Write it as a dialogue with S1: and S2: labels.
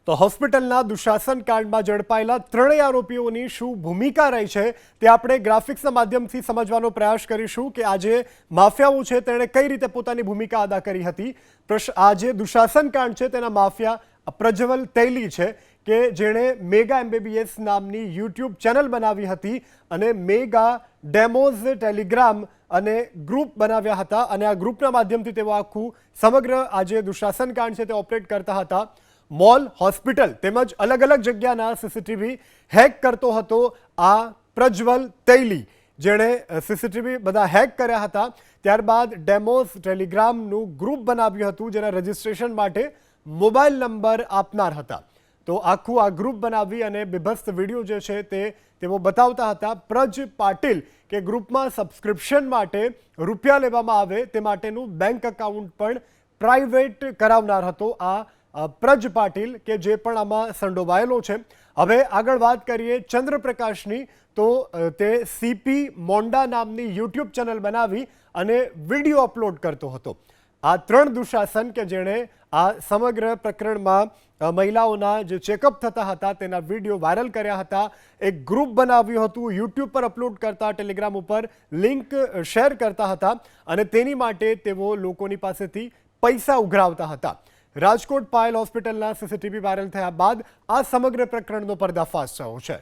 S1: તો હોસ્પિટલના દુશાસન કાંડમાં ઝડપાયેલા ત્રણેય આરોપીઓની શું ભૂમિકા રહી છે તે આપણે ગ્રાફિક્સના માધ્યમથી સમજવાનો પ્રયાસ કરીશું કે આ જે માફિયાઓ છે તેણે કઈ રીતે પોતાની ભૂમિકા અદા કરી હતી। આ જે દુશાસન કાંડ છે તેના માફિયા પ્રજ્વલ તૈલી છે કે જેણે મેગા MBBS નામની યુટ્યુબ ચેનલ બનાવી હતી અને મેગા ડેમોઝ ટેલિગ્રામ અને ગ્રુપ બનાવ્યા હતા અને આ ગ્રુપના માધ્યમથી તેઓ આખું સમગ્ર આ જે દુશાસન કાંડ છે તે ઓપરેટ કરતા હતા। मॉल हॉस्पिटल तेमज अलग अलग जग्याना सीसीटीवी हेक करतो हतो आ प्रज्वल तैली जेणे सीसीटीवी बधा हेक कर्या हता। त्यारबाद डेमोस टेलिग्रामनु ग्रुप बनाव्युं हतुं जेना रजिस्ट्रेशन माटे मोबाइल नंबर आपनार हता। तो आखुं आ ग्रुप बनावी अने बीभत्स विडियो जे छे ते तेओ बतावता हता। प्रज पाटील के ग्रुपमां सब्सक्रिप्शन माटे रूपिया लेवामां आवे ते माटेनुं बैंक अकाउंट पण प्राइवेट करावनार हतो आ प्रज पाटील के जे पण आमां संडोवायेलो छे। हवे आगळ वात करीए चंद्रप्रकाशनी तो ते सीपी मोंडा नामनी यूट्यूब चेनल बनावी अने विडियो अपलोड करतो हतो। आ त्रण दुशासन के जेणे आ समग्र प्रकरणमां महिलाओना जे चेकअप थता हता तेना विडियो वायरल कर्या हता। एक ग्रुप बनाव्युं हतुं, यूट्यूब पर अपलोड करता, टेलिग्राम उपर लिंक शेर करता हता अने तेनी माटे तेओ लोकोनी पासेथी पैसा उघरावता हता। राजकोट पायल होस्पिटलना सीसीटीवी वायरल थया बाद आ समग्र प्रकरणनो पर्दाफाश थयो छे।